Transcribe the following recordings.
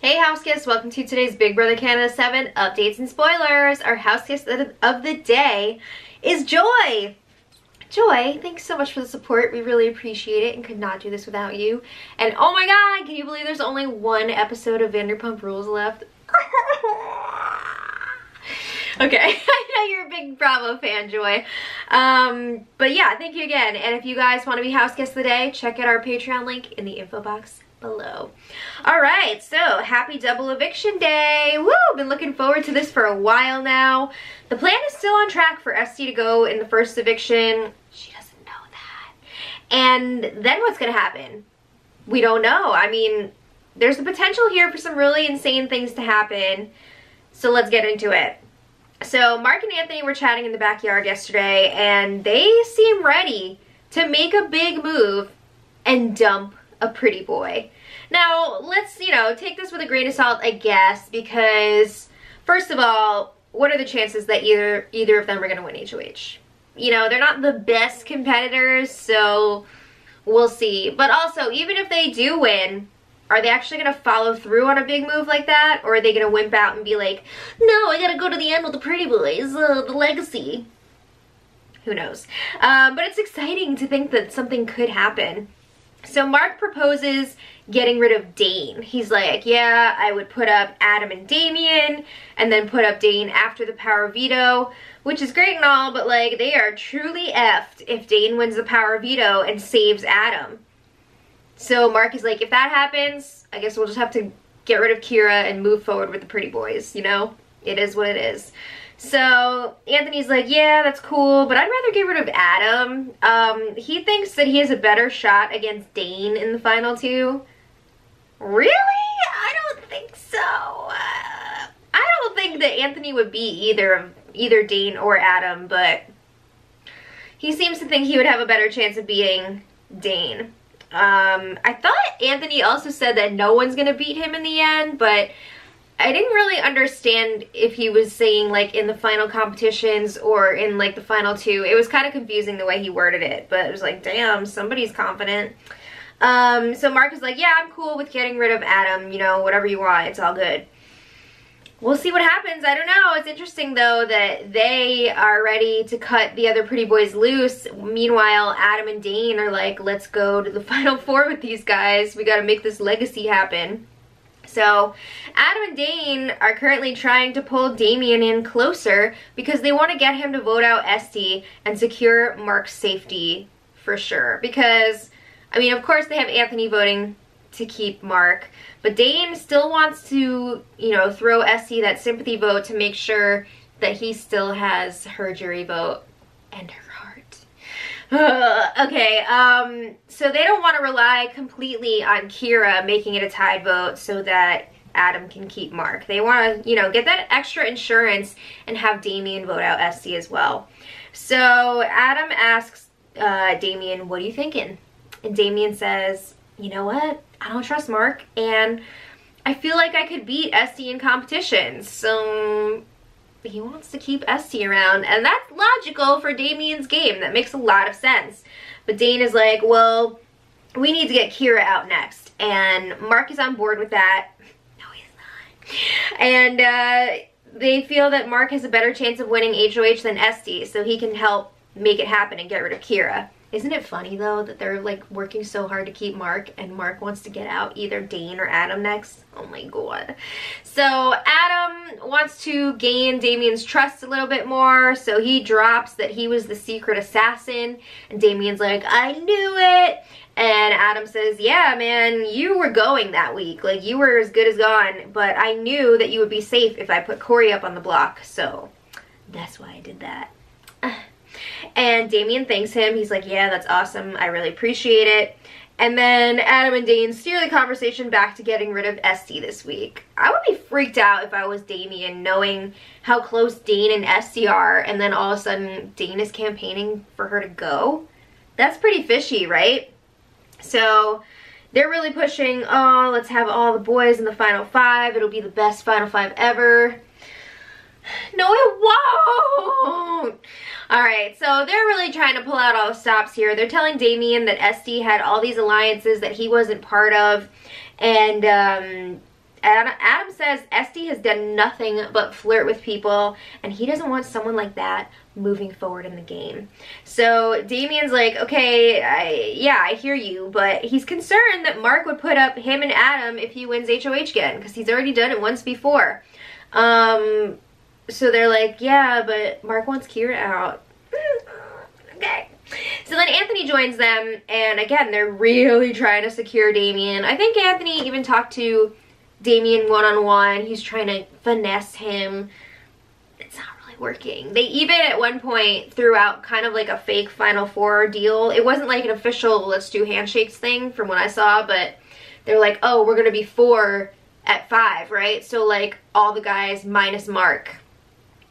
Hey house guests, welcome to today's Big Brother Canada 7 updates and spoilers. Our house guest of the day is Joy. Joy, thanks so much for the support. We really appreciate it and could not do this without you. And oh my god, can you believe there's only one episode of Vanderpump Rules left? Okay, I know you're a big Bravo fan, Joy. But yeah, thank you again. And if you guys want to be house guests of the day, check out our Patreon link in the info box below. Alright, so happy double eviction day. Woo! Been looking forward to this for a while now. The plan is still on track for ST to go in the first eviction. She doesn't know that. And then what's gonna happen? We don't know. I mean, there's the potential here for some really insane things to happen. So let's get into it. So Mark and Anthony were chatting in the backyard yesterday, and they seem ready to make a big move and dump a pretty boy. Now, let's, take this with a grain of salt, I guess, because first of all, what are the chances that either of them are going to win HOH? They're not the best competitors, so we'll see. But also, even if they do win, are they actually going to follow through on a big move like that? Or are they going to wimp out and be like, no, I got to go to the end with the pretty boys, the legacy? Who knows? But it's exciting to think that something could happen. So Mark proposes getting rid of Dane. He's like, yeah, I would put up Adam and Damien and then put up Dane after the power veto, which is great and all, but like they are truly effed if Dane wins the power veto and saves Adam. So Mark is like, if that happens, I guess we'll just have to get rid of Kyra and move forward with the pretty boys, It is what it is. So Anthony's like, yeah, that's cool, but I'd rather get rid of Adam. He thinks that he has a better shot against Dane in the final two. Really? I don't think so. I don't think that Anthony would be either Dane or Adam, but he seems to think he would have a better chance of beating Dane. I thought Anthony also said that no one's gonna beat him in the end, but I didn't really understand if he was saying like in the final competitions or in like the final two. It was kind of confusing the way he worded it, but it was like, damn, somebody's confident. So Mark is like, yeah, I'm cool with getting rid of Adam, whatever you want, it's all good. We'll see what happens. I don't know. It's interesting though that they are ready to cut the other pretty boys loose. Meanwhile, Adam and Dane are like, let's go to the final four with these guys. We got to make this legacy happen. So Adam and Dane are currently trying to pull Damien in closer because they want to get him to vote out Esty and secure Mark's safety for sure. Because, I mean, of course they have Anthony voting to keep Mark, but Dane still wants to, throw Esty that sympathy vote to make sure that he still has her jury vote and her heart. Okay, so they don't want to rely completely on Kyra making it a tied vote so that Adam can keep Mark. They want to, get that extra insurance and have Damien vote out Esty as well. So Adam asks Damien, what are you thinking? And Damien says, you know what? I don't trust Mark, and I feel like I could beat Esty in competition, so he wants to keep Esty around, and that's logical for Damien's game. That makes a lot of sense. But Dane is like, well, we need to get Kyra out next, and Mark is on board with that. No, he's not. And they feel that Mark has a better chance of winning HOH than Esty, so he can help make it happen and get rid of Kyra. Isn't it funny though that they're like working so hard to keep Mark, and Mark wants to get out either Dane or Adam next? Oh my god. So Adam wants to gain Damien's trust a little bit more, so he drops that he was the secret assassin, and Damien's like, I knew it. And Adam says, yeah man, you were going that week, like you were as good as gone, but I knew that you would be safe if I put Corey up on the block, so that's why I did that. And Damien thanks him. He's like, yeah, that's awesome. I really appreciate it. And then Adam and Dane steer the conversation back to getting rid of Esty this week. I would be freaked out if I was Damien, knowing how close Dane and Esty are, and then all of a sudden Dane is campaigning for her to go. That's pretty fishy, right? So they're really pushing, oh, let's have all the boys in the final five. It'll be the best final five ever. No, it won't. Alright, so they're really trying to pull out all the stops here. They're telling Damien that Esty had all these alliances that he wasn't part of, and Adam says Esty has done nothing but flirt with people, and he doesn't want someone like that moving forward in the game. So Damien's like, okay, I hear you, but he's concerned that Mark would put up him and Adam if he wins HOH again, because he's already done it once before. So they're like, yeah, but Mark wants Kyra out. Okay. So then Anthony joins them, and again, they're really trying to secure Damien. I think Anthony even talked to Damien one-on-one. He's trying to finesse him. It's not really working. They even at one point threw out kind of like a fake Final Four deal. It wasn't like an official let's do handshakes thing from what I saw, but they're like, oh, we're gonna be 4 at 5, right? So like all the guys minus Mark,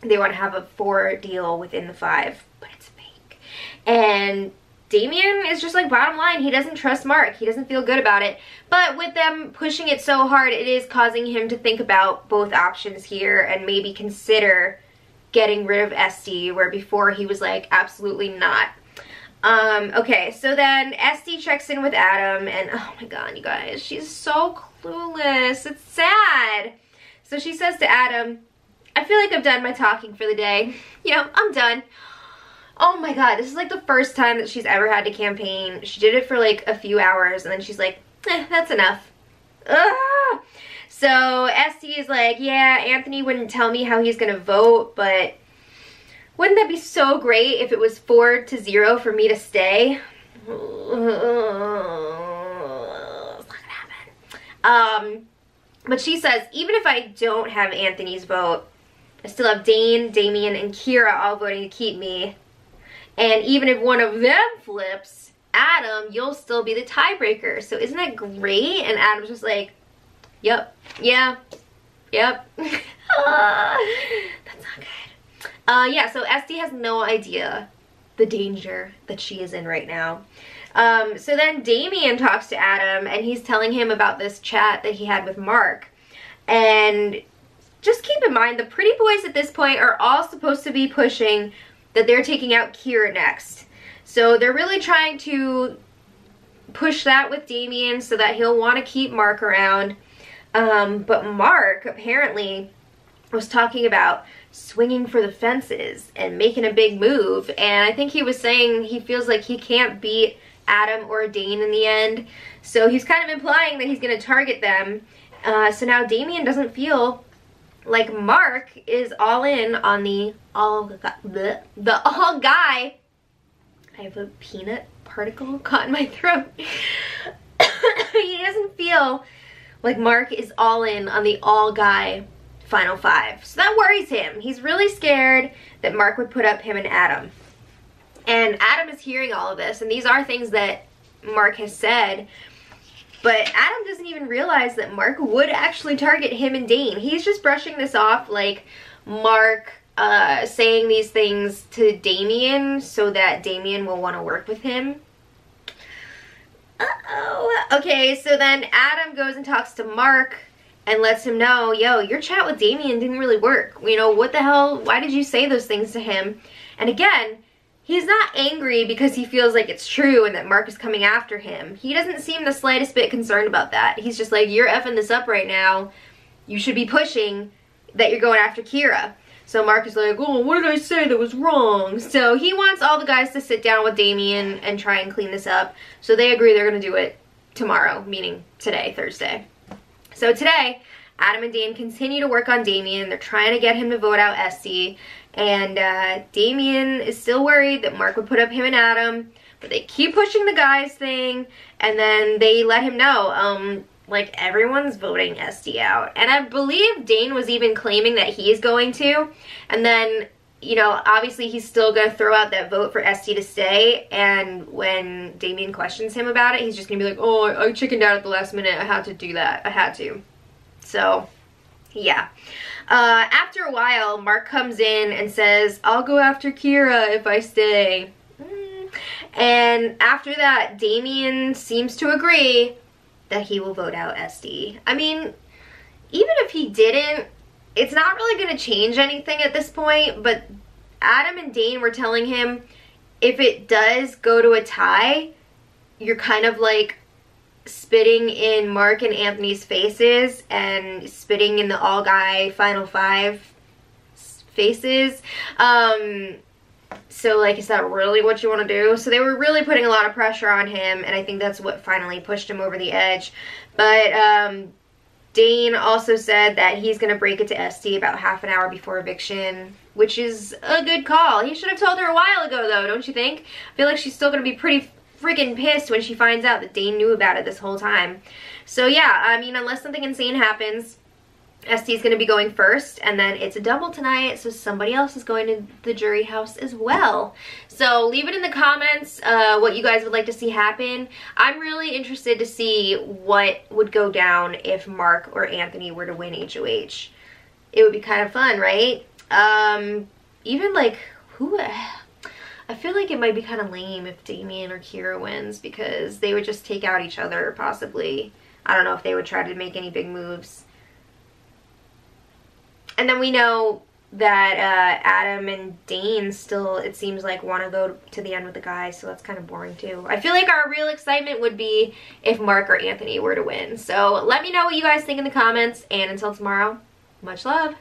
they want to have a 4 deal within the 5, but it's fake. And Damien is just like, bottom line, he doesn't trust Mark. He doesn't feel good about it. But with them pushing it so hard, it is causing him to think about both options here and maybe consider getting rid of Esty, where before he was like, absolutely not. Okay, so then Esty checks in with Adam, and oh my god, you guys, she's so clueless. It's sad. So she says to Adam, I feel like I've done my talking for the day. Yeah, I'm done. Oh my god, this is like the first time that she's ever had to campaign. She did it for like a few hours, and then she's like, that's enough. Ugh. So Esty is like, yeah, Anthony wouldn't tell me how he's gonna vote, but wouldn't that be so great if it was 4-0 for me to stay? It's not gonna happen. But she says, even if I don't have Anthony's vote, I still have Dane, Damien, and Kyra all voting to keep me. And even if one of them flips, Adam, you'll still be the tiebreaker. So isn't that great? And Adam's just like, yep, yeah, yep. That's not good. Yeah, so Esty has no idea the danger that she is in right now. So then Damien talks to Adam, and he's telling him about this chat that he had with Mark. And just keep in mind, the pretty boys at this point are all supposed to be pushing that they're taking out Kyra next. So they're really trying to push that with Damien so that he'll want to keep Mark around. But Mark apparently was talking about swinging for the fences and making a big move. And I think he was saying he feels like he can't beat Adam or Dane in the end. So he's kind of implying that he's going to target them. So now Damien doesn't feel like Mark is all in on the all guy. I have a peanut particle caught in my throat. He doesn't feel like Mark is all in on the all guy Final 5. So that worries him. He's really scared that Mark would put up him and Adam. And Adam is hearing all of this, and these are things that Mark has said. But Adam doesn't even realize that Mark would actually target him and Dane. He's just brushing this off like Mark saying these things to Damien so that Damien will want to work with him. Uh-oh. Okay, so then Adam goes and talks to Mark and lets him know, yo, your chat with Damien didn't really work. You know, what the hell? Why did you say those things to him? And again, he's not angry because he feels like it's true and that Mark is coming after him. He doesn't seem the slightest bit concerned about that. He's just like, you're effing this up right now. You should be pushing that you're going after Kyra. So Mark is like, oh, what did I say that was wrong? So he wants all the guys to sit down with Damien and try and clean this up. So they agree they're going to do it tomorrow, meaning today, Thursday. So today, Adam and Dane continue to work on Damien. They're trying to get him to vote out Esty. And Damien is still worried that Mark would put up him and Adam. But they keep pushing the guys thing. And then they let him know, like, everyone's voting Esty out. And I believe Dane was even claiming that he is going to. And then, you know, obviously he's still going to throw out that vote for Esty to stay. And when Damien questions him about it, he's just going to be like, oh, I chickened out at the last minute. I had to do that. I had to. So, yeah. After a while, Mark comes in and says, I'll go after Kyra if I stay. And after that, Damien seems to agree that he will vote out Esty. I mean, even if he didn't, it's not really going to change anything at this point, but Adam and Dane were telling him if it does go to a tie, you're kind of like spitting in Mark and Anthony's faces and spitting in the all-guy Final Five faces. So like, is that really what you want to do? So they were really putting a lot of pressure on him, and I think that's what finally pushed him over the edge. But Dane also said that he's going to break it to Esty about half an hour before eviction, which is a good call. He should have told her a while ago, though, don't you think? I feel like she's still going to be pretty freaking pissed when she finds out that Dane knew about it this whole time. So yeah, I mean, unless something insane happens, Esty's going to be going first, and then it's a double tonight, so somebody else is going to the jury house as well. So leave it in the comments what you guys would like to see happen. I'm really interested to see what would go down if Mark or Anthony were to win HOH. It would be kind of fun, right? Even like, who... I feel like it might be kind of lame if Damien or Kyra wins, because they would just take out each other, possibly. I don't know if they would try to make any big moves. And then we know that Adam and Dane still, it seems like, want to go to the end with the guys, so that's kind of boring too. I feel like our real excitement would be if Mark or Anthony were to win. So let me know what you guys think in the comments, and until tomorrow, much love.